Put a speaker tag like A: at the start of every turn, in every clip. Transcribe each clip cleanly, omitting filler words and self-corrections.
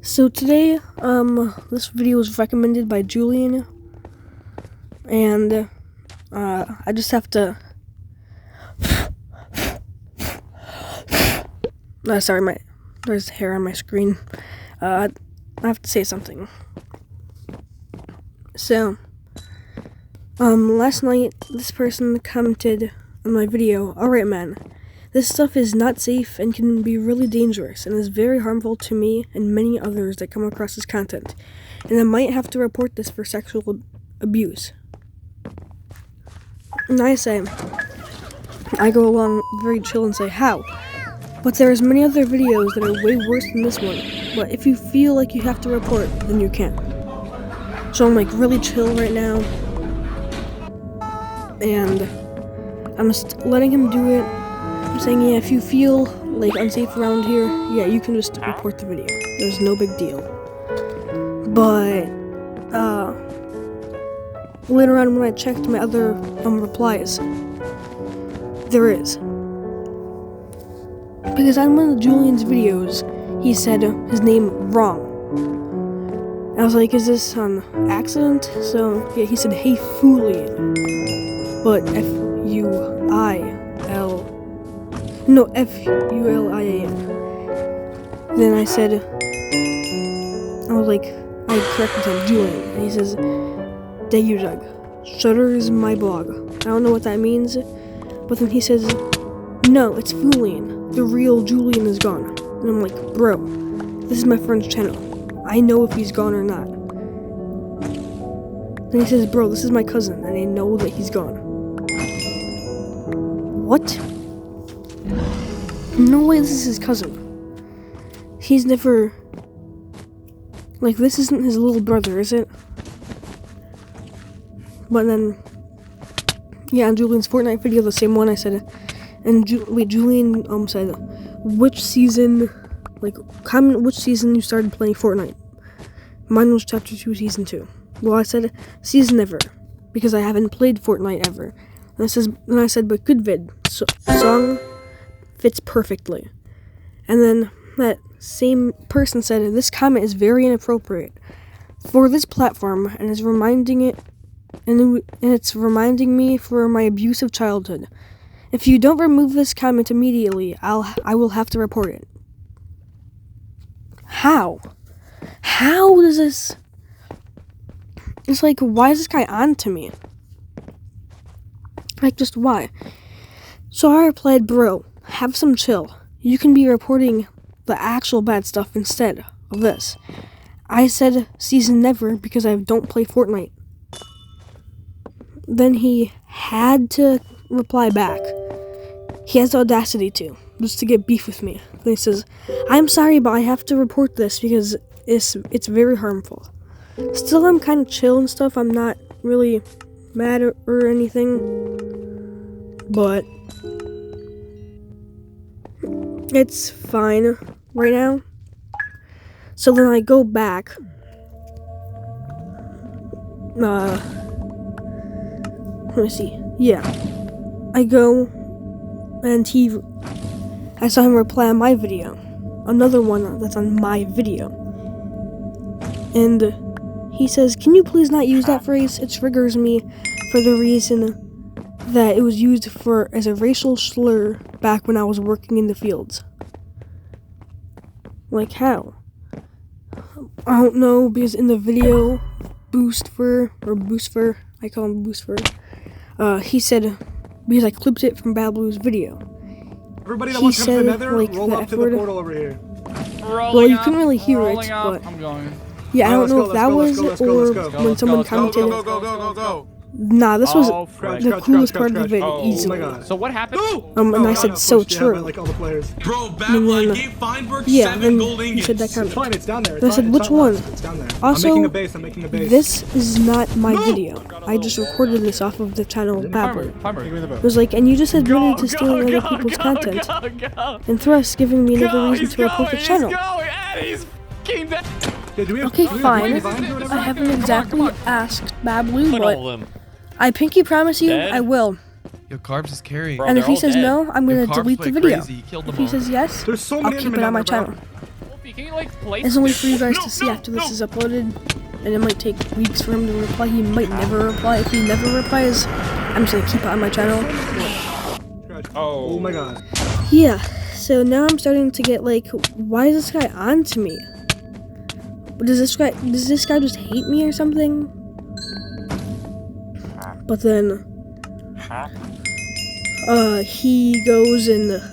A: So today, this video was recommended by Julian, and I just have to. Sorry, there's hair on my screen. I have to say something. So, last night this person commented on my video. Alright, man. This stuff is not safe and can be really dangerous and is very harmful to me and many others that come across this content. And I might have to report this for sexual abuse. And I go along very chill and say, how? But there's many other videos that are way worse than this one. But if you feel like you have to report, then you can. So I'm like really chill right now. And I'm just letting him do it. I'm saying, yeah, if you feel like unsafe around here, yeah, you can just report the video. There's no big deal. But later on when I checked my other replies, there is. Because on one of Julian's videos, he said his name wrong. I was like, is this on accident? So yeah, he said, hey Fulian. But Fulian. Then I was like, I corrected him, Julian. And he says, Dayujag. Shutter is my blog. I don't know what that means. But then he says, no, it's Fulian. The real Julian is gone. And I'm like, bro, this is my friend's channel. I know if he's gone or not. Then he says, bro, this is my cousin, and I know that he's gone. What? No way this is his cousin. He's never... Like, this isn't his little brother, is it? But then... Yeah, on Julian's Fortnite video, the same one I said... And Julian said, which season... Like, comment which season you started playing Fortnite. Mine was Chapter 2, Season 2. Well, I said, season ever. Because I haven't played Fortnite ever. And I said, but good vid. So, song fits perfectly. And then that same person said, this comment is very inappropriate for this platform and is reminding it's reminding me for my abusive childhood. If you don't remove this comment immediately, I will have to report it. How? How does this... It's like, why is this guy on to me? Like, just why? So I replied, bro, have some chill. You can be reporting the actual bad stuff instead of this. I said season never because I don't play Fortnite. Then he had to reply back. He has the audacity to, just to get beef with me. Then he says, I'm sorry, but I have to report this because it's very harmful. Still, I'm kind of chill and stuff. I'm not really mad or anything. But it's fine right now. So then I go back. Let me see. Yeah. I go and I saw him reply on my video. Another one that's on my video. And he says, can you please not use that phrase? It triggers me for the reason that it was used as a racial slur back when I was working in the fields. Like, how? I don't know, because in the video, Boostfer, I call him Boostfer, he said, because I clipped it from Bad Blue's video.
B: Everybody that wants to come to the Nether, like, roll up to the portal over here.
A: Well, you couldn't really hear it, but...
C: I'm going.
A: Yeah, I don't know if that was it or when someone commented.
B: Go.
A: Nah, this was the coolest part of the video, easily.
C: So what happened?
A: And I said, so true.
B: Like all the players.
D: Bro, bad line, Gabe Feinberg,
A: yeah,
D: 7
A: then
D: gold
A: he
D: ingots.
A: said that comment.
B: It's fine, it's down there.
A: I said, which one?
B: It's down there.
A: Also,
B: I'm making a base.
A: This is not my video. I just recorded this off of the channel Babble. It was like, and you just admitted to stealing other people's content. And thus giving me another reason to report the channel. Okay, fine. I haven't exactly asked Bablu, but I pinky promise you, I will.
E: Yo, Carbs is carrying.
A: And if he says no, I'm gonna delete the video. If he says yes, I'll keep it on my channel.
C: Goofy, can you like play?
A: It's only for you guys to see after this is uploaded, and it might take weeks for him to reply. He might never reply. If he never replies, I'm just gonna keep it on my channel.
B: Oh my god.
A: Yeah, so now I'm starting to get like, why is this guy on to me? Does this guy just hate me or something? But then, he goes and,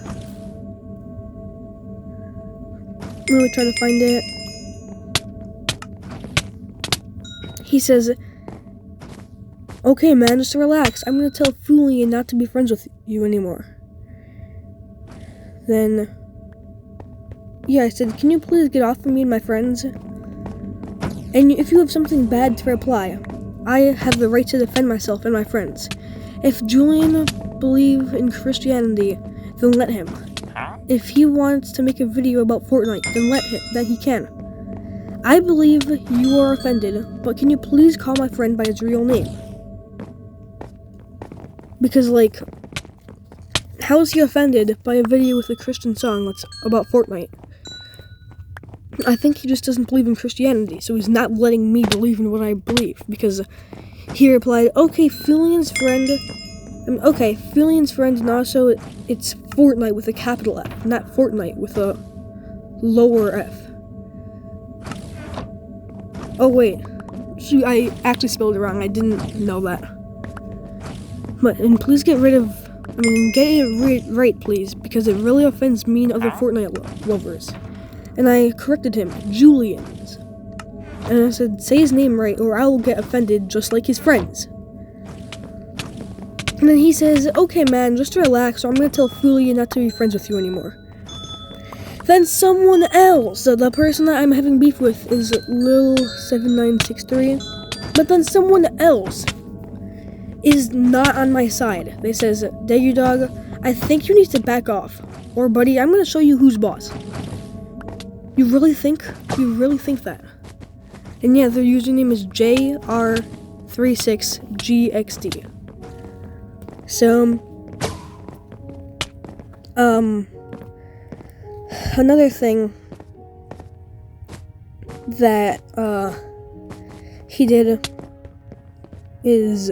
A: let me try to find it. He says, okay man, just relax. I'm gonna tell Julian not to be friends with you anymore. Then, yeah, I said, can you please get off of me and my friends? And if you have something bad to reply, I have the right to defend myself and my friends. If Julian believes in Christianity, then let him. If he wants to make a video about Fortnite, then let him, that he can. I believe you are offended, but can you please call my friend by his real name? Because, like, how is he offended by a video with a Christian song that's about Fortnite? I think he just doesn't believe in Christianity, so he's not letting me believe in what I believe, because he replied, okay, Julian's friend, and also it's Fortnite with a capital F, not Fortnite with a lower F. Oh wait, shoot, I actually spelled it wrong, I didn't know that. But, and please get it right, please, because it really offends me and other Fortnite lovers. And I corrected him, Julian's. And I said, say his name right, or I will get offended just like his friends. And then he says, okay man, just relax, or I'm gonna tell Julian not to be friends with you anymore. Then someone else, the person that I'm having beef with is Lil7963, but then someone else is not on my side. They says, Daggy Dog, I think you need to back off, or buddy, I'm gonna show you who's boss. You really think that? And yeah, their username is JR36GXD. So, another thing that, he did is,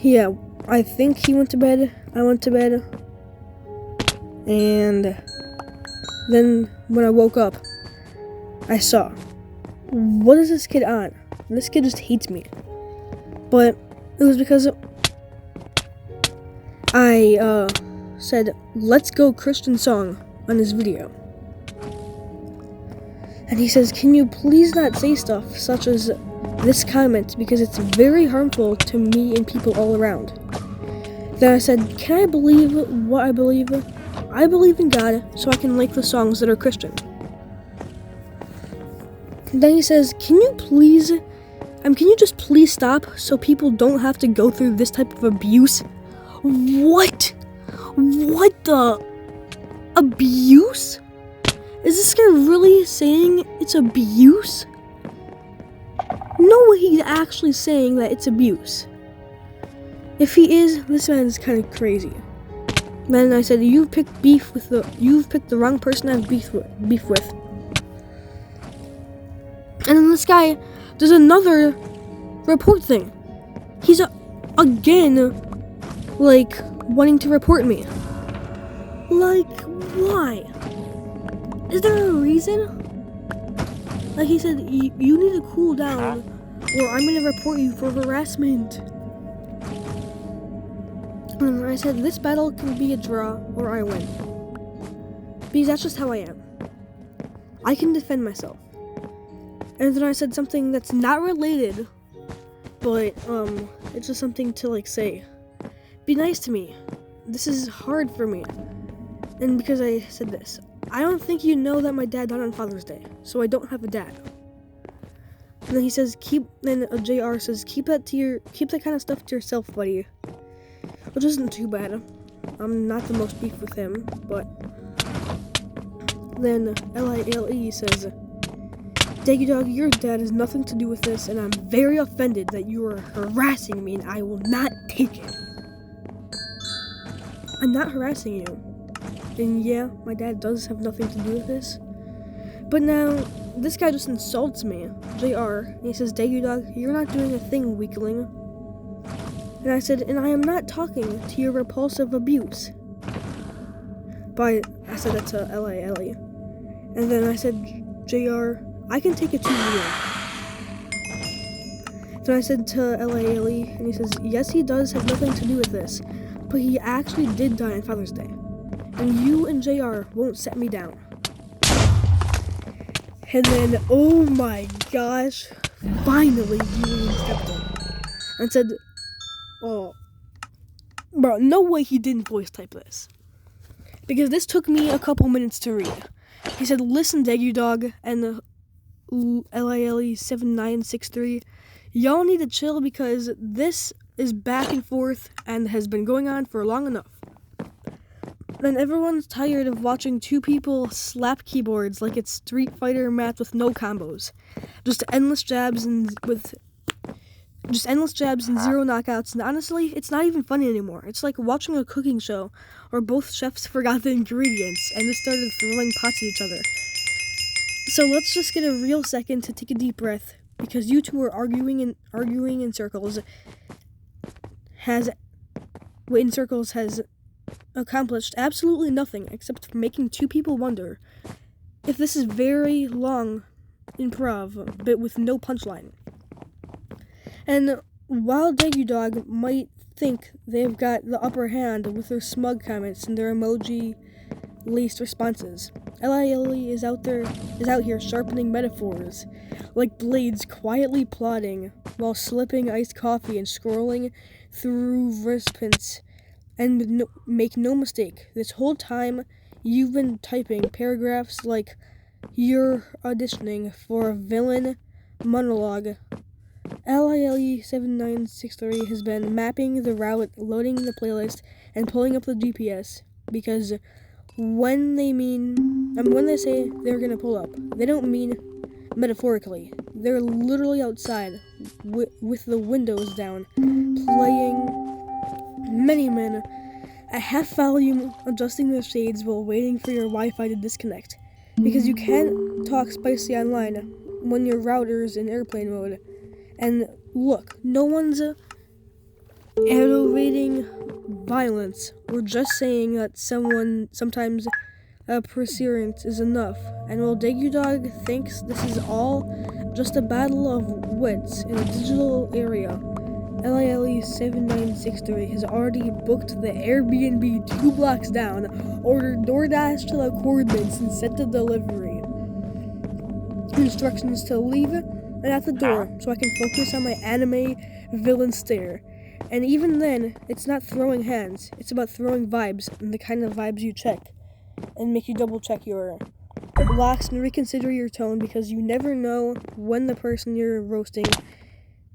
A: yeah, I think he went to bed, I went to bed, and then when I woke up, I saw, what is this kid on? This kid just hates me. But it was because I said, let's go Christian song on his video. And he says, can you please not say stuff such as this comment because it's very harmful to me and people all around. Then I said, can I believe what I believe? I believe in God, so I can like the songs that are Christian. Then he says, can you just please stop so people don't have to go through this type of abuse? What? What the? Abuse? Is this guy really saying it's abuse? No, he's actually saying that it's abuse. If he is, this man is kind of crazy. Then I said, you've picked the wrong person to have beef with. And then this guy does another report thing. He's again, like, wanting to report me. Like, why? Is there a reason? Like he said, you need to cool down, or I'm gonna report you for harassment. And I said, this battle can be a draw, or I win. Because that's just how I am. I can defend myself. And then I said something that's not related, but, it's just something to, like, say. Be nice to me. This is hard for me. And because I said this, I don't think you know that my dad died on Father's Day, so I don't have a dad. And then he says, then JR says, keep that kind of stuff to yourself, buddy. Which isn't too bad. I'm not the most beef with him, but then LILE says, Daggy Dog, your dad has nothing to do with this, and I'm very offended that you are harassing me, and I will not take it. I'm not harassing you. And yeah, my dad does have nothing to do with this, But now, this guy just insults me, JR, and he says, Daegu Dog, you're not doing a thing, weakling. And I said, and I am not talking to your repulsive abuse. But I said that to Ellie. And then I said, JR, I can take it to you. So I said to Ellie, and he says, yes, he does have nothing to do with this, but he actually did die on Father's Day. And you and JR won't set me down. And then, oh my gosh, finally Julian stepped in and said, oh, bro, no way he didn't voice type this. Because this took me a couple minutes to read. He said, listen, Daegu Dog and LILE7963, y'all need to chill because this is back and forth and has been going on for long enough. And everyone's tired of watching two people slap keyboards like it's Street Fighter math with no combos. Just endless jabs and zero knockouts, and honestly, it's not even funny anymore. It's like watching a cooking show where both chefs forgot the ingredients and just started throwing pots at each other. So let's just get a real second to take a deep breath, because you two are arguing in circles has accomplished absolutely nothing except making two people wonder if this is very long improv, but with no punchline. And while Daegu Dog might think they've got the upper hand with their smug comments and their emoji-laced responses, LILE is out here sharpening metaphors like blades, quietly plotting while slipping iced coffee and scrolling through recipients. And make no mistake, this whole time you've been typing paragraphs like you're auditioning for a villain monologue. LILE7963 has been mapping the route, loading the playlist, and pulling up the GPS, because when they say they're gonna pull up, they don't mean metaphorically. They're literally outside with the windows down, playing Many men at half volume, adjusting their shades while waiting for your Wi-Fi to disconnect, because you can't talk spicy online when your router's in airplane mode. And look, no one's aggravating violence. We're just saying that sometimes perseverance is enough. And while Daegu Dog thinks this is all just a battle of wits in a digital area, LILE7963 has already booked the Airbnb 2 blocks down, ordered DoorDash to the coordinates, and set the delivery instructions to leave and at the door so I can focus on my anime villain stare. And even then, it's not throwing hands, it's about throwing vibes, and the kind of vibes you check and make you double check your locks and reconsider your tone, because you never know when the person you're roasting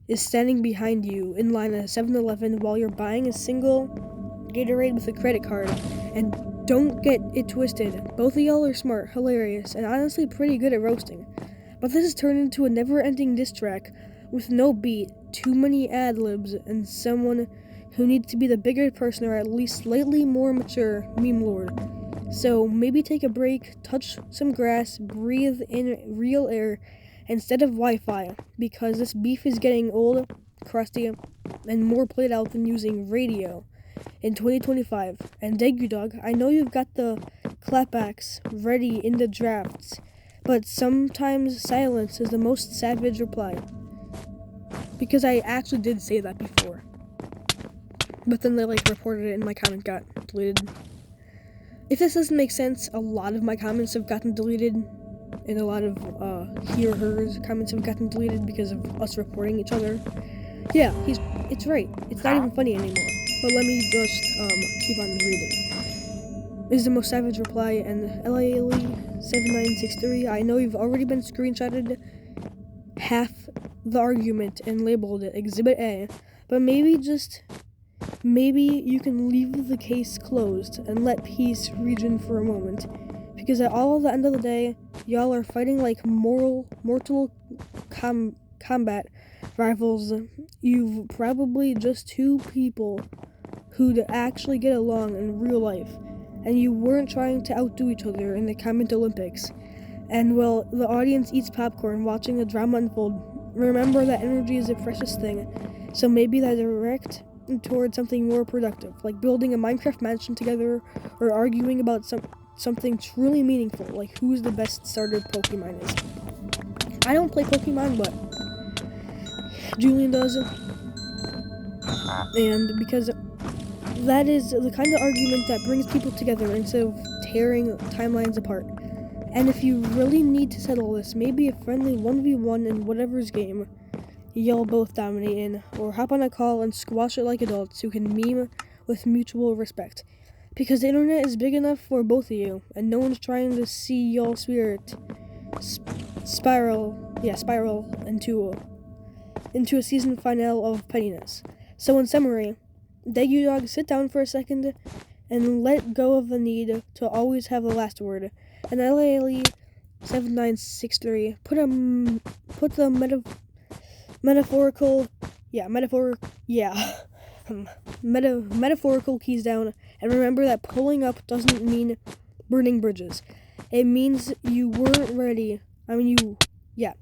A: is standing behind you in line at a 7-Eleven while you're buying a single Gatorade with a credit card. And don't get it twisted, both of y'all are smart, hilarious, and honestly pretty good at roasting. But this has turned into a never-ending diss track with no beat, too many ad-libs, and someone who needs to be the bigger person or at least slightly more mature meme lord. So maybe take a break, touch some grass, breathe in real air instead of Wi-Fi, because this beef is getting old, crusty, and more played out than using radio in 2025. And Daegu Dog, I know you've got the clapbacks ready in the drafts, but sometimes silence is the most savage reply. Because I actually did say that before, but then they reported it and my comment got deleted. If this doesn't make sense, a lot of my comments have gotten deleted, and a lot of he or hers comments have gotten deleted because of us reporting each other. Yeah, it's right. It's not even funny anymore. But let me just keep on reading. This is the most savage reply, and LILE7963, I know you've already been screenshotted half the argument and labeled it Exhibit A, but maybe you can leave the case closed and let peace region for a moment. Because at all the end of the day, y'all are fighting like mortal combat rivals. You've probably just two people who'd actually get along in real life, and you weren't trying to outdo each other in the comment Olympics. And while the audience eats popcorn watching the drama unfold, remember that energy is a precious thing. So maybe that direct towards something more productive, like building a Minecraft mansion together or arguing about something truly meaningful, like who's the best starter Pokemon is. I don't play Pokemon, but Julian does. And because that is the kind of argument that brings people together instead of tearing timelines apart. And if you really need to settle this, maybe a friendly 1v1 in whatever's game you'll both dominate in, or hop on a call and squash it like adults who can meme with mutual respect. Because the internet is big enough for both of you, and no one's trying to see y'all spirit spiral into a season finale of pettiness. So in summary, Degu Dog, sit down for a second and let go of the need to always have the last word. And LALE 7963 put the metaphorical keys down, and remember that pulling up doesn't mean burning bridges. It means you weren't ready. Yes.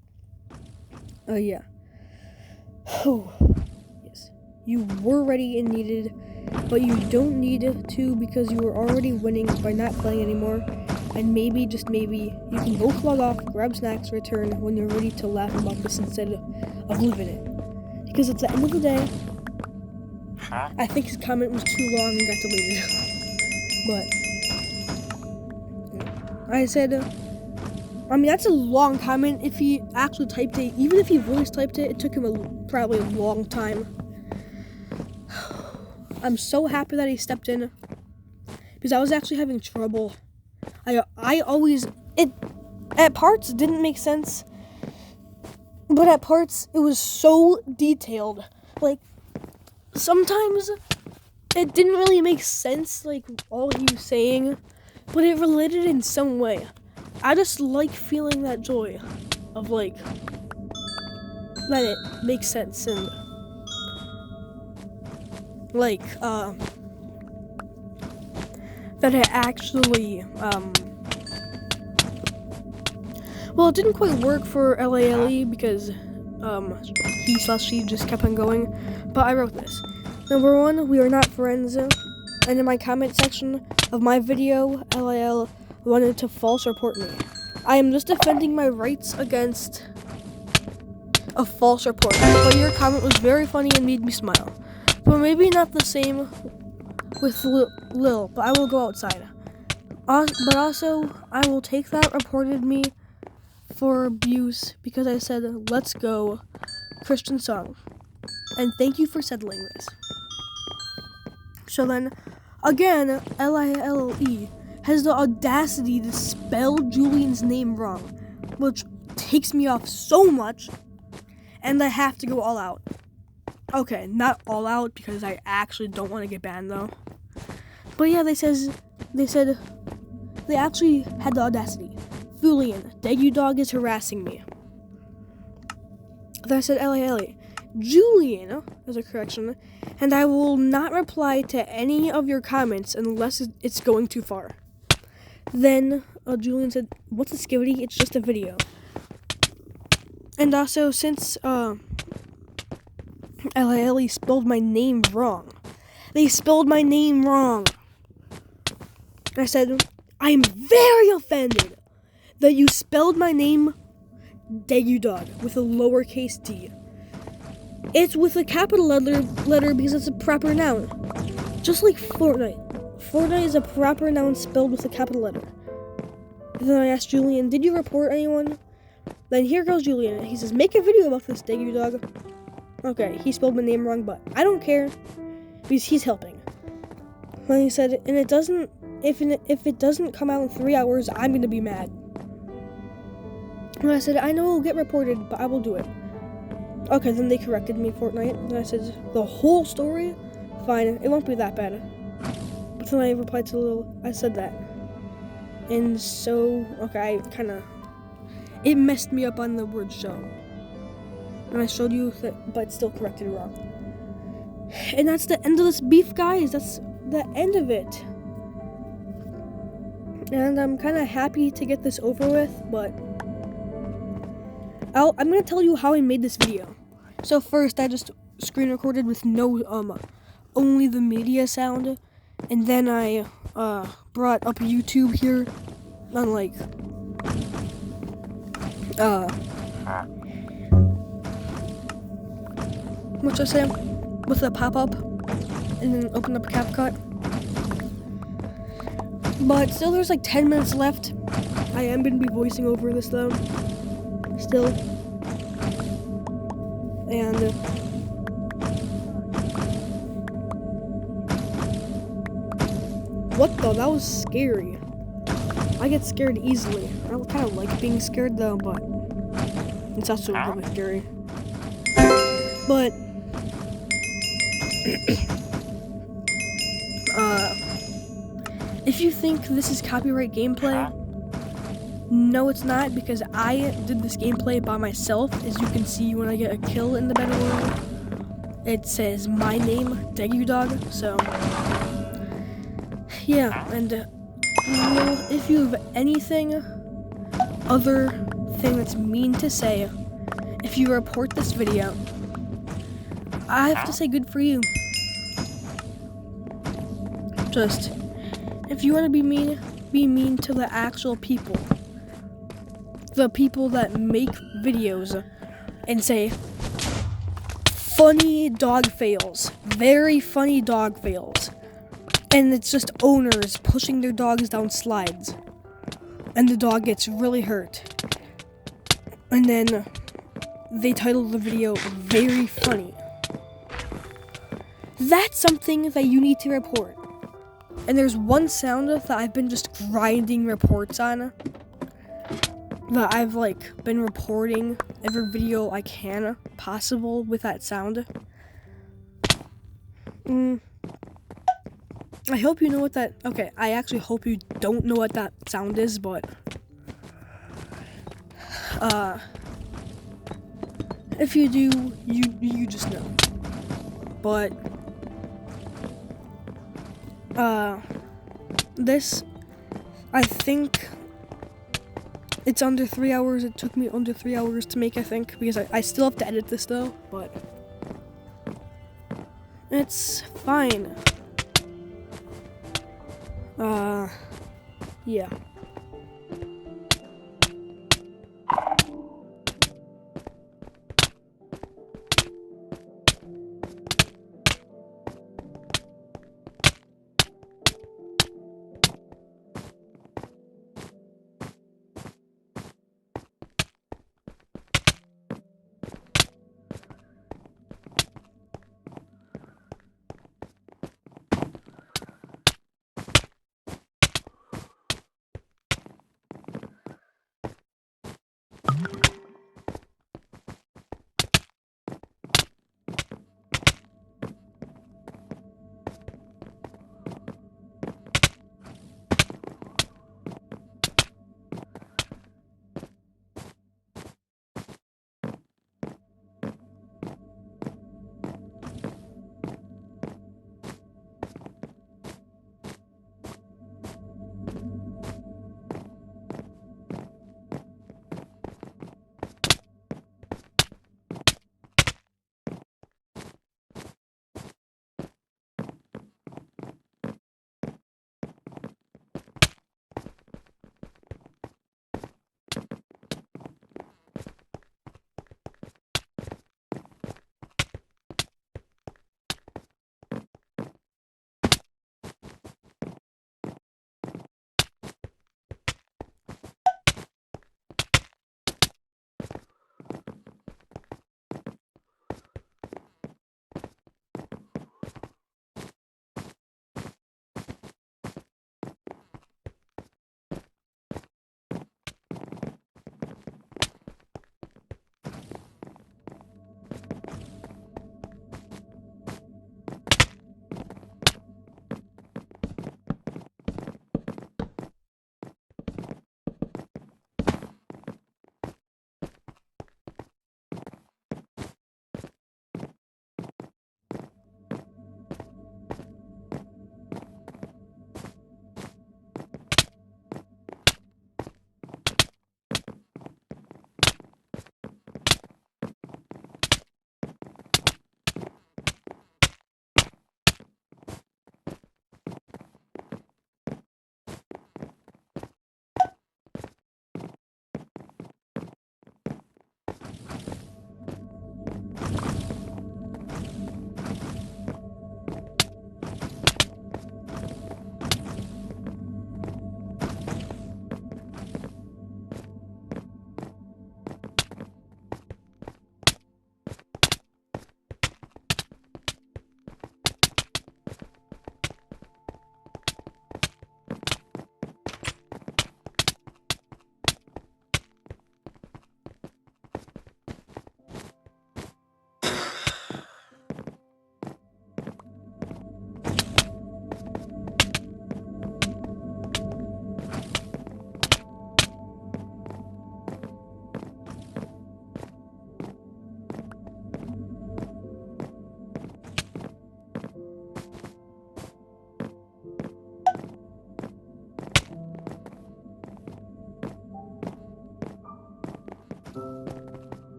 A: You were ready and needed, but you don't need to because you were already winning by not playing anymore. And maybe, just maybe, you can both log off, grab snacks, return when you're ready to laugh about this instead of living it. Because at the end of the day, I think his comment was too long and got deleted. But I said, that's a long comment. If he actually typed it, even if he voice typed it, it took him probably a long time. I'm so happy that he stepped in, because I was actually having trouble. I always, at parts it didn't make sense, but at parts it was so detailed. Like, sometimes it didn't really make sense, like all he was saying, but it related in some way. I just like feeling that joy of like that it makes sense and like that it actually well, it didn't quite work for LALE because he/she just kept on going, but I wrote this. Number 1, we are not friends, and in my comment section of my video, LAL wanted to false report me. I am just defending my rights against a false report, but your comment was very funny and made me smile. But maybe not the same with Lil, but I will go outside. But also, I will take that reported me for abuse because I said, let's go, Christian song. And thank you for settling this. So then, again, LILE has the audacity to spell Julian's name wrong, which takes me off so much, and I have to go all out. Okay, not all out because I actually don't want to get banned though. But yeah, they said they actually had the audacity. Julian, Degu Dog is harassing me. Then I said LALE. Julian, as a correction, and I will not reply to any of your comments unless it's going too far. Then Julian said, what's a skivity? It's just a video. And also, since LALE spelled my name wrong. They spelled my name wrong. I said, I'm very offended that you spelled my name Degu Dog with a lowercase d. It's with a capital letter because it's a proper noun. Just like Fortnite. Fortnite is a proper noun spelled with a capital letter. And then I asked Julian, did you report anyone? Then here goes Julian. He says, make a video about this, Degu Dog. Okay, he spelled my name wrong, but I don't care because he's helping. Then he said, and it doesn't, if it doesn't come out in 3 hours, I'm gonna be mad. And I said, I know it'll get reported, but I will do it. Okay, then they corrected me, Fortnite. And I said, the whole story? Fine, it won't be that bad. But then I replied to Lil, I said that. And so, okay, it messed me up on the word show. And I showed you that, but still corrected it wrong. And that's the end of this beef, guys. That's the end of it. And I'm kind of happy to get this over with, but I'm going to tell you how I made this video. So first, I just screen recorded with no, only the media sound. And then I, brought up YouTube here on, like, what should I say? With a pop-up. And then open up CapCut. But still, there's like 10 minutes left. I am going to be voicing over this, though. Still. And what the? That was scary. I get scared easily. I kind of like being scared though, but it's also really scary. But if you think this is copyright gameplay, no, it's not, because I did this gameplay by myself. As you can see, when I get a kill in the battle royale, it says my name, Dog. So yeah, and well, if you have anything other thing that's mean to say, if you report this video, I have to say good for you. Just, if you want to be mean to the actual people. The people that make videos and say funny dog fails, very funny dog fails, and it's just owners pushing their dogs down slides and the dog gets really hurt, and then they title the video very funny. That's something that you need to report. And there's one sound that I've been just grinding reports on, that I've like been reporting every video I can possible with that sound. I hope you know what that, okay, I actually hope you don't know what that sound is, but if you do, you just know. But this, I think it's under 3 hours. It took me under 3 hours to make, I think, because I still have to edit this though, but it's fine. Yeah.